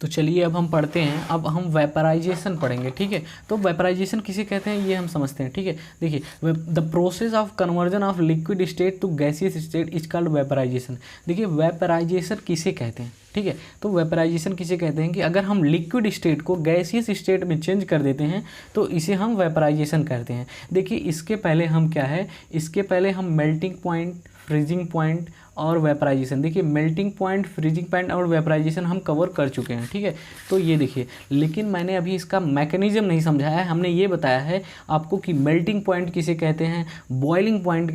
तो चलिए अब हम पढ़ते हैं, अब हम वेपराइजेशन पढ़ेंगे, ठीक है। तो वेपराइजेशन किसे कहते हैं ये हम समझते हैं, ठीक है। देखिए, the process of conversion of liquid state to gaseous state is called vaporisation. देखिए वेपराइजेशन किसे कहते हैं, ठीक है। तो वेपराइजेशन किसे कहते हैं कि अगर हम लिक्विड स्टेट को गैसियस स्टेट में चेंज कर देते हैं तो इसे हम वेपराइजेशन करते हैं। देखिए इसके पहले हम क्या है, इसके पहले हम मेल्टिंग पॉइंट, फ्रीजिंग पॉइंट और वेपराइजेशन, देखिए मेल्टिंग पॉइंट, फ्रीजिंग पॉइंट और वेपराइजेशन हम कवर कर चुके हैं, ठीक है। तो ये देखिए, लेकिन मैंने अभी इसका मैकेनिज्म नहीं समझाया है। हमने ये बताया है आपको कि मेल्टिंग पॉइंट किसे कहते हैं, बॉइलिंग पॉइंट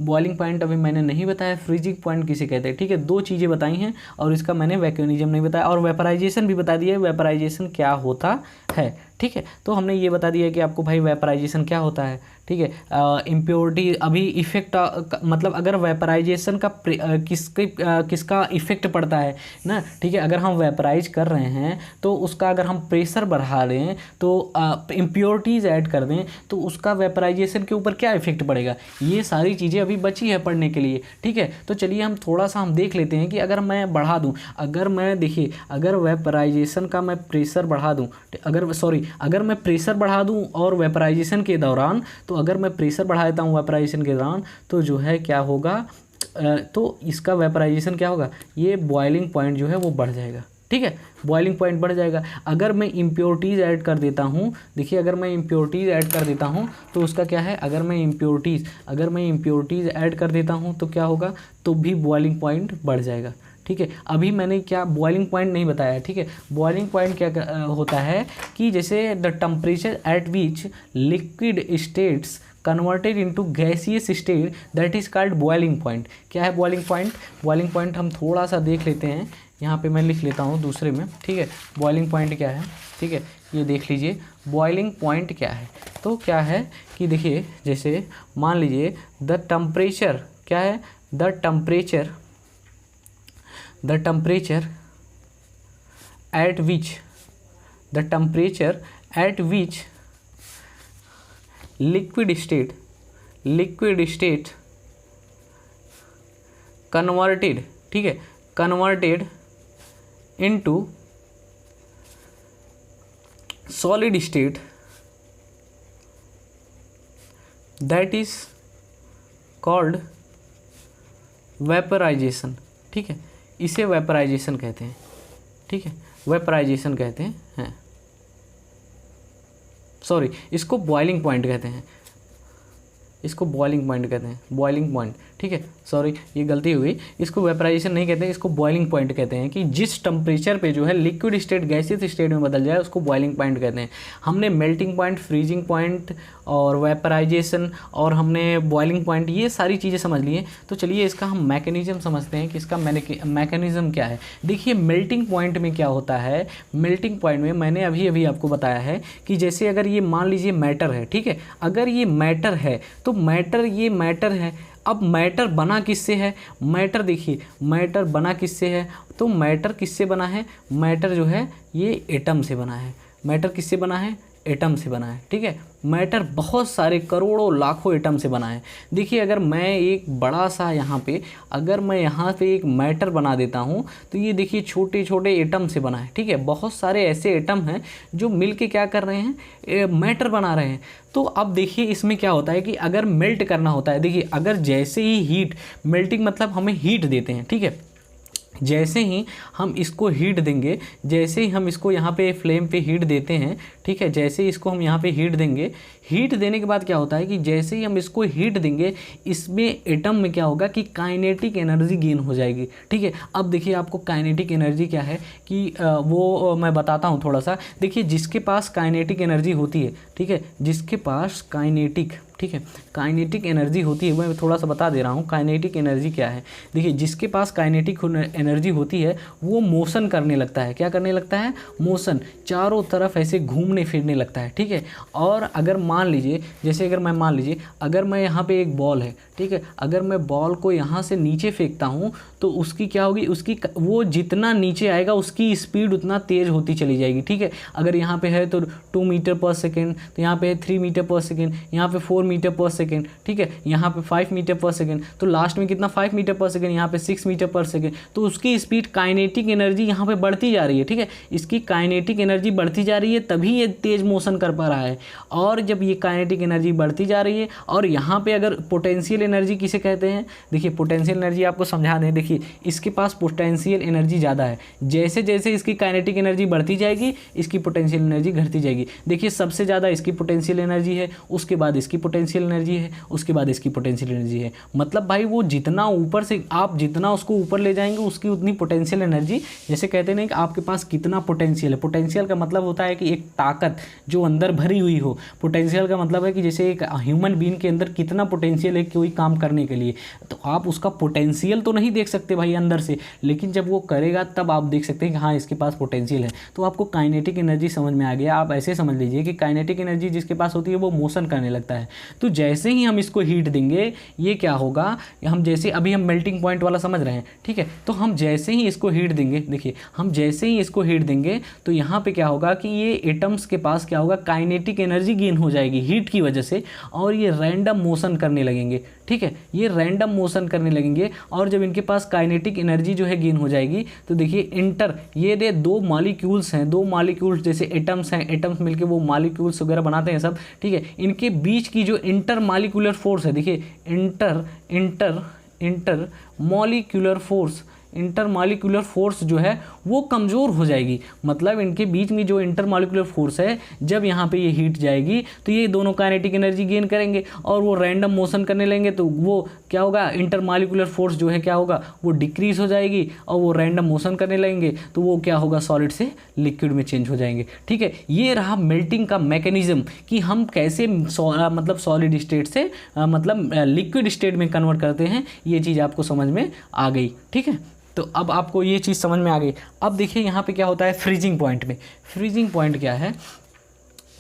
बॉइलिंग पॉइंट अभी मैंने नहीं बताया, फ्रीजिंग पॉइंट किसे कहते हैं, ठीक है। दो चीज़ें बताई हैं और इसका मैंने मैकेनिज्म नहीं बताया, और वेपराइजेशन भी बता दिया है, वेपराइजेशन क्या होता है, ठीक है। तो हमने ये बता दिया कि आपको भाई वेपराइजेशन क्या होता है, ठीक है। इम्प्योरिटी अभी इफेक्ट मतलब अगर वेपराइजेशन का किसका इफेक्ट पड़ता है ना, ठीक है। अगर हम वेपराइज कर रहे हैं तो उसका अगर हम प्रेशर बढ़ा दें तो इम्प्योरिटीज़ ऐड कर दें तो उसका वेपराइजेशन के ऊपर क्या इफेक्ट पड़ेगा, ये सारी चीज़ें अभी बची है पढ़ने के लिए, ठीक है। तो चलिए हम थोड़ा सा हम देख लेते हैं कि अगर मैं बढ़ा दूँ, देखिए अगर वेपराइजेशन का मैं प्रेशर बढ़ा दूँ, अगर मैं प्रेशर बढ़ा दूँ और वेपराइजेशन के दौरान, तो अगर मैं प्रेशर बढ़ा देता हूँ वेपराइजेशन के दौरान तो जो है क्या होगा, तो इसका वेपराइजेशन क्या होगा, ये बॉइलिंग पॉइंट जो है वो बढ़ जाएगा, ठीक है। बॉइलिंग पॉइंट बढ़ जाएगा। अगर मैं इम्प्योरिटीज़ ऐड कर देता हूँ, देखिए अगर मैं इम्प्योरिटीज़ ऐड कर देता हूँ तो उसका क्या है, अगर मैं इम्प्योरिटीज़ ऐड कर देता हूँ तो क्या होगा, तो भी बॉइलिंग पॉइंट बढ़ जाएगा, ठीक है। अभी मैंने क्या बॉइलिंग पॉइंट नहीं बताया, ठीक है। बॉइलिंग पॉइंट क्या होता है कि जैसे the temperature at which liquid states converted into gaseous state that is called boiling point. क्या है बॉइलिंग पॉइंट, बॉइलिंग पॉइंट हम थोड़ा सा देख लेते हैं, यहाँ पे मैं लिख लेता हूँ दूसरे में, ठीक है। बॉइलिंग पॉइंट क्या है, ठीक है, ये देख लीजिए बॉइलिंग पॉइंट क्या है। तो क्या है कि देखिए जैसे मान लीजिए द टेम्परेचर क्या है, the temperature at which liquid state converted, ठीक है, converted into solid state that is called vaporization, ठीक है। इसे वेपराइजेशन कहते हैं, ठीक है, वेपराइजेशन कहते हैं, इसको बॉइलिंग पॉइंट कहते हैं, बॉइलिंग पॉइंट, ठीक है। ये गलती हुई, इसको वेपराइजेशन नहीं कहते हैं, इसको बॉइलिंग पॉइंट कहते हैं कि जिस टेम्परेचर पे जो है लिक्विड स्टेट गैसियस स्टेट में बदल जाए उसको बॉइलिंग पॉइंट कहते हैं। हमने मेल्टिंग पॉइंट, फ्रीजिंग पॉइंट और वेपराइजेशन और हमने बॉइलिंग पॉइंट ये सारी चीज़ें समझ लिए। तो चलिए इसका हम मैकेनिज्म समझते हैं कि इसका मैकेनिज्म क्या है। देखिए मेल्टिंग पॉइंट में क्या होता है, मेल्टिंग पॉइंट में मैंने अभी आपको बताया है कि जैसे अगर ये मान लीजिए मैटर है, ठीक है, अगर ये मैटर है तो ये मैटर है। अब मैटर बना किससे है, मैटर देखिए मैटर बना किससे है, तो मैटर किससे बना है, मैटर जो है ये एटम से बना है। मैटर किससे बना है, एटम से बना है, ठीक है। मैटर बहुत सारे करोड़ों लाखों एटम से बना है। देखिए अगर मैं एक बड़ा सा यहाँ पे एक मैटर बना देता हूँ तो ये देखिए छोटे छोटे एटम से बना है, ठीक है। बहुत सारे ऐसे एटम हैं जो मिलके क्या कर रहे हैं, मैटर बना रहे हैं। तो अब देखिए इसमें क्या होता है कि अगर मेल्ट करना होता है, देखिए अगर जैसे ही हीट, मेल्टिंग मतलब हमें हीट देते हैं, ठीक है, जैसे ही हम इसको हीट देंगे, जैसे ही हम इसको यहाँ पे फ्लेम पे हीट देते हैं, ठीक है, जैसे ही इसको हम यहाँ पे हीट देंगे, हीट देने के बाद क्या होता है कि जैसे ही हम इसको हीट देंगे इसमें एटम में क्या होगा कि काइनेटिक एनर्जी गेन हो जाएगी, ठीक है। अब देखिए आपको काइनेटिक एनर्जी क्या है कि वो मैं बताता हूँ थोड़ा सा। देखिए जिसके पास काइनेटिक एनर्जी होती है, ठीक है, जिसके पास काइनेटिक एनर्जी होती है, मैं थोड़ा सा बता दे रहा हूँ काइनेटिक एनर्जी क्या है। देखिए जिसके पास काइनेटिक एनर्जी होती है वो मोशन करने लगता है, क्या करने लगता है, मोशन, चारों तरफ ऐसे घूमने फिरने लगता है, ठीक है। और अगर मान लीजिए अगर मैं यहाँ पे एक बॉल है, ठीक है, अगर मैं बॉल को यहाँ से नीचे फेंकता हूँ तो उसकी क्या होगी, वो जितना नीचे आएगा उसकी स्पीड उतना तेज़ होती चली जाएगी, ठीक है। अगर यहाँ पे है तो 2 मीटर पर सेकेंड, तो यहाँ पे है 3 मीटर पर सेकेंड, यहाँ पे 4 मीटर पर सेकेंड, ठीक है, यहाँ पे 5 मीटर पर सेकेंड, तो लास्ट में कितना 5 मीटर पर सेकेंड, यहाँ पे 6 मीटर पर सेकेंड, तो उसकी स्पीड काइनेटिक एनर्जी यहाँ पे बढ़ती जा रही है, ठीक है, इसकी काइनेटिक एनर्जी बढ़ती जा रही है तभी ये तेज मोशन कर पा रहा है। और जब ये काइनेटिक एनर्जी बढ़ती जा रही है और यहाँ पे अगर पोटेंशियल एनर्जी किसे कहते हैं, देखिए पोटेंशियल एनर्जी आपको समझा दें, देखिए इसके पास पोटेंशियल एनर्जी ज़्यादा है, जैसे जैसे इसकी काइनेटिक एनर्जी बढ़ती जाएगी इसकी पोटेंशियल एनर्जी घटती जाएगी। देखिए सबसे ज़्यादा इसकी पोटेंशियल एनर्जी है, उसके बाद इसकी पोटेंशियल एनर्जी है, उसके बाद इसकी पोटेंशियल एनर्जी है। मतलब भाई वो जितना ऊपर से आप जितना उसको ऊपर ले जाएंगे उसकी उतनी पोटेंशियल एनर्जी, जैसे कहते हैं कि आपके पास कितना पोटेंशियल है। पोटेंशियल का मतलब होता है कि एक ताकत जो अंदर भरी हुई हो। पोटेंशियल का मतलब है कि जैसे एक ह्यूमन बीइंग के अंदर कितना पोटेंशियल है कोई काम करने के लिए, तो आप उसका पोटेंशियल तो नहीं देख सकते भाई अंदर से, लेकिन जब वो करेगा तब आप देख सकते हैं कि हाँ इसके पास पोटेंशियल है। तो आपको काइनेटिक एनर्जी समझ में आ गया। आप ऐसे समझ लीजिए कि काइनेटिक एनर्जी जिसके पास होती है वो मोशन करने लगता है। तो जैसे ही हम इसको हीट देंगे ये क्या होगा, हम जैसे अभी हम मेल्टिंग पॉइंट वाला समझ रहे हैं, ठीक है, तो हम जैसे ही इसको हीट देंगे, देखिए हम जैसे ही इसको हीट देंगे तो यहाँ पे क्या होगा कि ये एटम्स के पास क्या होगा, काइनेटिक एनर्जी गेन हो जाएगी हीट की वजह से, और ये रैंडम मोशन करने लगेंगे, ठीक है, ये रैंडम मोशन करने लगेंगे। और जब इनके पास काइनेटिक एनर्जी जो है गेन हो जाएगी तो देखिए इंटर, ये दे दो मॉलिक्यूल्स हैं, दो मॉलिक्यूल्स जैसे एटम्स हैं, एटम्स मिलके वो मॉलिक्यूल्स वगैरह बनाते हैं सब, ठीक है, इनके बीच की जो इंटर मॉलिक्यूलर फोर्स है, देखिए inter molecular force, intermolecular force जो है वो कमज़ोर हो जाएगी। मतलब इनके बीच में जो इंटरमॉलिक्यूलर फोर्स है जब यहाँ पे ये हीट जाएगी तो ये दोनों काइनेटिक एनर्जी गेन करेंगे और वो रैंडम मोशन करने लगेंगे, तो वो क्या होगा, इंटरमॉलिक्यूलर फोर्स जो है क्या होगा, वो डिक्रीज हो जाएगी और वो रैंडम मोशन करने लगेंगे, तो वो क्या होगा, सॉलिड से लिक्विड में चेंज हो जाएंगे। ठीक है, ये रहा मेल्टिंग का मैकेनिज्म कि हम कैसे मतलब सॉलिड स्टेट से मतलब लिक्विड स्टेट में कन्वर्ट करते हैं। ये चीज़ आपको समझ में आ गई। ठीक है, तो अब आपको ये चीज़ समझ में आ गई। अब देखिए यहाँ पे क्या होता है फ्रीजिंग पॉइंट में। फ्रीजिंग पॉइंट क्या है,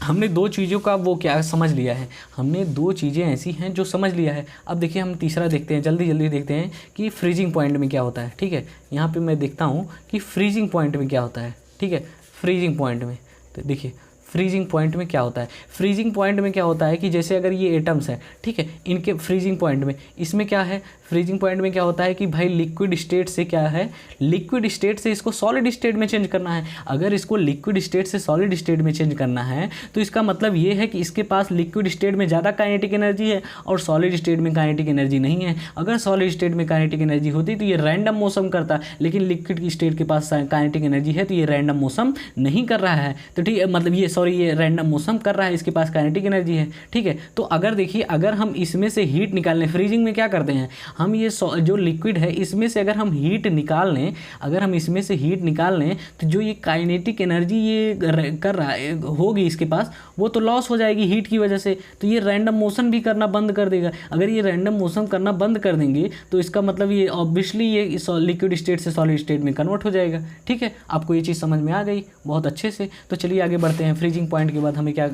हमने दो चीज़ों का वो क्या समझ लिया है, हमने दो चीज़ें ऐसी हैं जो समझ लिया है। अब देखिए हम तीसरा देखते हैं, जल्दी जल्दी देखते हैं कि फ्रीजिंग पॉइंट में क्या होता है। ठीक है, यहाँ पे मैं देखता हूँ कि फ्रीजिंग पॉइंट में क्या होता है। ठीक है, फ्रीजिंग पॉइंट में तो देखिए फ्रीजिंग पॉइंट में क्या होता है। फ्रीजिंग पॉइंट में क्या होता है कि जैसे अगर ये एटम्स हैं, ठीक है, इनके फ्रीजिंग पॉइंट में इसमें क्या है, फ्रीजिंग पॉइंट में क्या होता है कि भाई लिक्विड स्टेट से क्या है, लिक्विड स्टेट से इसको सॉलिड स्टेट में चेंज करना है। अगर इसको लिक्विड स्टेट से सॉलिड स्टेट में चेंज करना है तो इसका मतलब ये है कि इसके पास लिक्विड स्टेट में ज़्यादा काइनेटिक एनर्जी है और सॉलिड स्टेट में काइनेटिक एनर्जी नहीं है। अगर सॉलिड स्टेट में काइनेटिक एनर्जी होती तो ये रैंडम मोशन करता, लेकिन लिक्विड की स्टेट के पास काइनेटिक एनर्जी है तो ये रैंडम मोशन नहीं कर रहा है। तो ठीक है, मतलब ये रैंडम मोशन कर रहा है, इसके पास काइनेटिक एनर्जी है। ठीक है, तो अगर देखिए अगर हम इसमें से हीट निकाल लें, फ्रीजिंग में क्या करते हैं हम, ये जो लिक्विड है इसमें से अगर हम हीट निकाल लें, अगर हम इसमें से हीट निकाल लें तो जो ये काइनेटिक एनर्जी ये कर रहा है होगी इसके पास, वो तो लॉस हो जाएगी हीट की वजह से, तो ये रैंडम मोशन भी करना बंद कर देगा। अगर ये रैंडम मोशन करना बंद कर देंगे तो इसका मतलब ये ऑब्वियसली ये लिक्विड स्टेट से सॉलिड स्टेट में कन्वर्ट हो जाएगा। ठीक है, आपको ये चीज़ समझ में आ गई बहुत अच्छे से। तो चलिए आगे बढ़ते हैं। फ्रीजिंग पॉइंट के बाद हमें क्या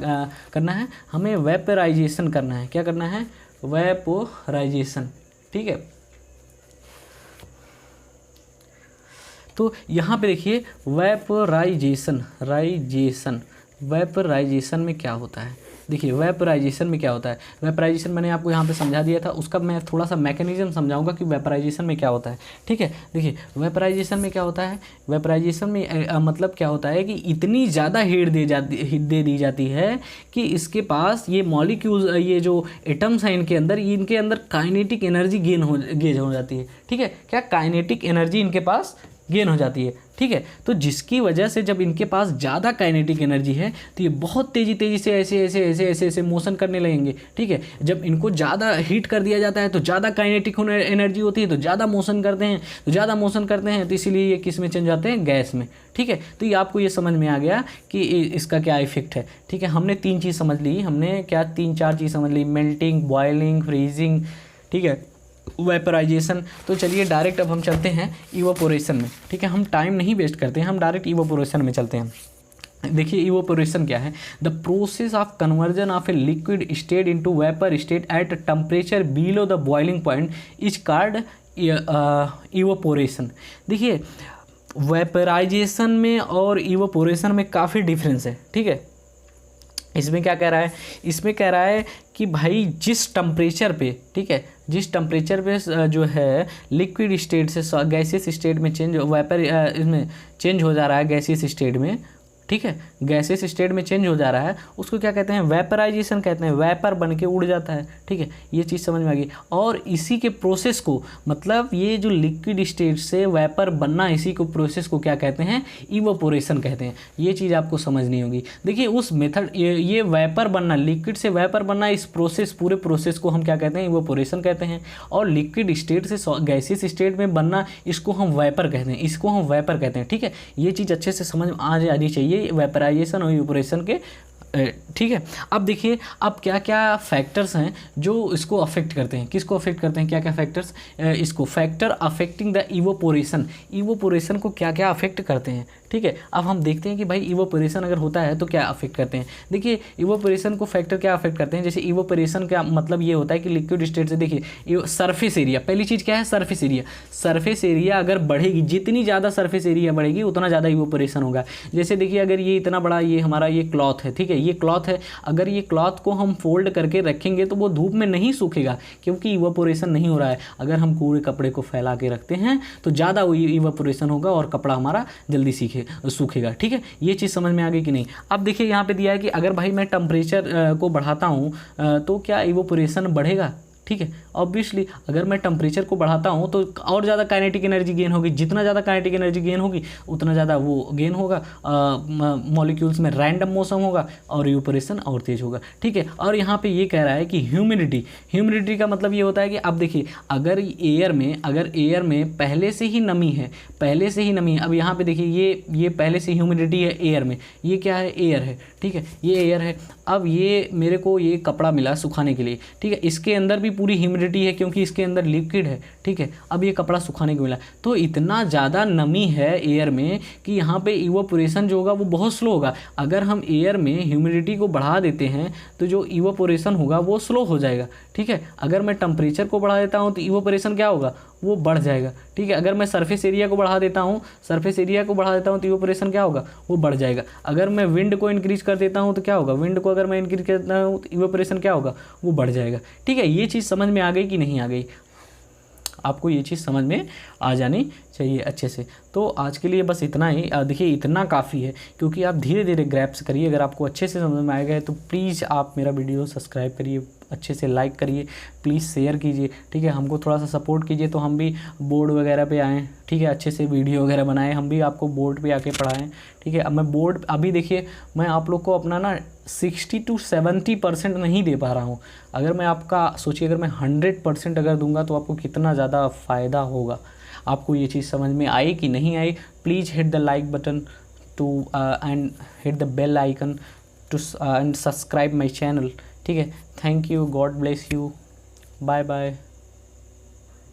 करना है, हमें वेपराइजेशन करना है। क्या करना है, वेपोराइजेशन। ठीक है, तो यहाँ पे देखिए वेपराइजेशन में क्या होता है। देखिए वेपराइजेशन में क्या होता है, वेपराइजेशन मैंने आपको यहाँ पे समझा दिया था, उसका मैं थोड़ा सा मैकेनिज्म समझाऊंगा कि वेपराइजेशन में क्या होता है। ठीक है, देखिए वेपराइजेशन में क्या होता है, वेपराइजेशन में मतलब क्या होता है कि इतनी ज़्यादा हीट दे दी जाती है कि इसके पास ये मॉलिक्यूल्स, ये जो एटम्स हैं इनके अंदर काइनेटिक एनर्जी गेन हो जाती है। ठीक है, क्या काइनेटिक एनर्जी इनके पास गेन हो जाती है। ठीक है, तो जिसकी वजह से जब इनके पास ज़्यादा काइनेटिक एनर्जी है तो ये बहुत तेज़ी से ऐसे मोशन करने लगेंगे। ठीक है, जब इनको ज़्यादा हीट कर दिया जाता है तो ज़्यादा काइनेटिक एनर्जी होती है तो ज़्यादा मोशन करते हैं, तो इसीलिए ये किस में चेंज जाते हैं, गैस में। ठीक है, तो ये आपको ये समझ में आ गया कि इसका क्या इफेक्ट है। ठीक है, हमने तीन चीज़ समझ ली, हमने क्या 3-4 चीज़ समझ ली, मेल्टिंग, बॉयलिंग, फ्रीजिंग, ठीक है, वेपराइजेशन। तो चलिए डायरेक्ट अब हम चलते हैं इवापोरेशन में। ठीक है, हम टाइम नहीं वेस्ट करते हैं, हम डायरेक्ट इवापोरेशन में चलते हैं। देखिए इवापोरेशन क्या है, the process of conversion of a liquid state into vapour state at temperature below the boiling point is called evaporation. देखिए वेपराइजेशन में और इवापोरेशन में काफ़ी डिफरेंस है। ठीक है, इसमें क्या कह रहा है, इसमें कह रहा है कि भाई जिस टेम्परेचर पे, ठीक है, जिस टेम्परेचर पे जो है लिक्विड स्टेट से गैसियस स्टेट में चेंज, वेपर इसमें चेंज हो जा रहा है गैसियस स्टेट में, ठीक है, गैसियस स्टेट में चेंज हो जा रहा है, उसको क्या कहते हैं, वेपराइजेशन कहते हैं, वेपर बन के उड़ जाता है, ठीक है, ये चीज़ समझ में आ गई। और इसी के प्रोसेस को, मतलब ये जो लिक्विड स्टेट से वेपर बनना, इसी को प्रोसेस को क्या कहते हैं, इवोपोरेशन कहते हैं। ये चीज़ आपको समझनी होगी। देखिए उस मेथड, ये वेपर बनना, लिक्विड से वेपर बनना, इस प्रोसेस, पूरे प्रोसेस को हम क्या कहते हैं, इवोपोरेशन कहते हैं। और लिक्विड स्टेट से गैसियस स्टेट में बनना, इसको हम वेपर कहते हैं, इसको हम वेपर कहते हैं, ठीक है। ये चीज़ अच्छे से समझ में आ जानी चाहिए वेपराइजेशन और इवोपोरेशन के, ठीक है। अब देखिए अब क्या क्या फैक्टर्स हैं जो इसको अफेक्ट करते हैं, किसको अफेक्ट करते हैं, क्या क्या फैक्टर्स, इसको factor affecting the evaporation, evaporation को क्या क्या अफेक्ट करते हैं, ठीक है। अब हम देखते हैं कि भाई इवोपोरेशन अगर होता है तो क्या अफेक्ट करते हैं। देखिए इवोपोरेशन को फैक्टर क्या अफेक्ट करते हैं, जैसे इवोपोरेशन का मतलब ये होता है कि लिक्विड स्टेट से, देखिए सरफेस एरिया, पहली चीज़ क्या है, सरफेस एरिया। सरफेस एरिया अगर बढ़ेगी, जितनी ज़्यादा सरफेस एरिया बढ़ेगी उतना ज़्यादा इवोपोरेशन होगा। जैसे देखिए अगर ये इतना बड़ा, ये हमारा ये क्लॉथ है, ठीक है, ये क्लॉथ है, अगर ये क्लॉथ को हम फोल्ड करके रखेंगे तो वो धूप में नहीं सूखेगा, क्योंकि इवोपोरेशन नहीं हो रहा है। अगर हम पूरे कपड़े को फैला के रखते हैं तो ज़्यादा इवोपोरेशन होगा और कपड़ा हमारा जल्दी सूखेगा, ठीक है। ये चीज़ समझ में आ गई कि नहीं। अब देखिए यहाँ पे दिया है कि अगर भाई मैं टेम्परेचर को बढ़ाता हूँ तो क्या इवोपोरेशन बढ़ेगा, ठीक है। ऑब्वियसली अगर मैं टेम्परेचर को बढ़ाता हूँ तो और ज़्यादा काइनेटिक एनर्जी गेन होगी, जितना ज़्यादा काइनेटिक एनर्जी गेन होगी उतना ज़्यादा वो गेन होगा, मॉलिक्यूल्स में रैंडम मौसम होगा और इवोपोरेशन और तेज होगा, ठीक है। और यहाँ पे ये कह रहा है कि ह्यूमिडिटी का मतलब ये होता है कि अब देखिए अगर एयर में पहले से ही नमी है, अब यहाँ पे देखिए ये पहले से ह्यूमिडिटी है एयर में, ये क्या है, एयर है, ठीक है, ये एयर है। अब ये मेरे को ये कपड़ा मिला सुखाने के लिए, ठीक है, इसके अंदर भी पूरी ह्यूमिडिटी है क्योंकि इसके अंदर लिक्विड है, ठीक है। अब ये कपड़ा सुखाने को मिला तो इतना ज़्यादा नमी है एयर में कि यहाँ पे इवोपोरेशन जो होगा वो बहुत स्लो होगा। अगर हम एयर में ह्यूमिडिटी को बढ़ा देते हैं तो जो इवोपोरेशन होगा वो स्लो हो जाएगा, ठीक है। अगर मैं टेम्परेचर को बढ़ा देता हूँ तो इवोपोरेशन क्या होगा, वो बढ़ जाएगा, ठीक है। अगर मैं सरफेस एरिया को बढ़ा देता हूँ तो इवोपोरेशन क्या होगा, वो बढ़ जाएगा। अगर मैं विंड को इंक्रीज कर देता हूँ तो क्या होगा, विंड को अगर मैं इंक्रीज करता हूँ तो इवोपोरेशन क्या होगा, वो बढ़ जाएगा, ठीक है। ये चीज़ समझ में आ गई कि नहीं आ गई, आपको ये चीज़ समझ में आ जानी चाहिए अच्छे से। तो आज के लिए बस इतना ही, देखिए इतना काफ़ी है, क्योंकि आप धीरे धीरे ग्रैप्स करिए। अगर आपको अच्छे से समझ में आएगा तो प्लीज़ आप मेरा वीडियो सब्सक्राइब करिए, अच्छे से लाइक करिए, प्लीज़ शेयर कीजिए, ठीक है। हमको थोड़ा सा सपोर्ट कीजिए तो हम भी बोर्ड वगैरह पे आएँ, ठीक है, अच्छे से वीडियो वगैरह बनाएं, हम भी आपको बोर्ड पे आके पढ़ाएं, ठीक है। अब मैं बोर्ड, अभी देखिए मैं आप लोग को अपना ना 60 to 70% नहीं दे पा रहा हूँ। अगर मैं आपका सोचिए, अगर मैं 100% अगर दूंगा तो आपको कितना ज़्यादा फ़ायदा होगा। आपको ये चीज़ समझ में आई कि नहीं आई, please hit the like button too and hit the bell icon too and subscribe my channel, ठीक है। Thank you, God bless you, bye bye.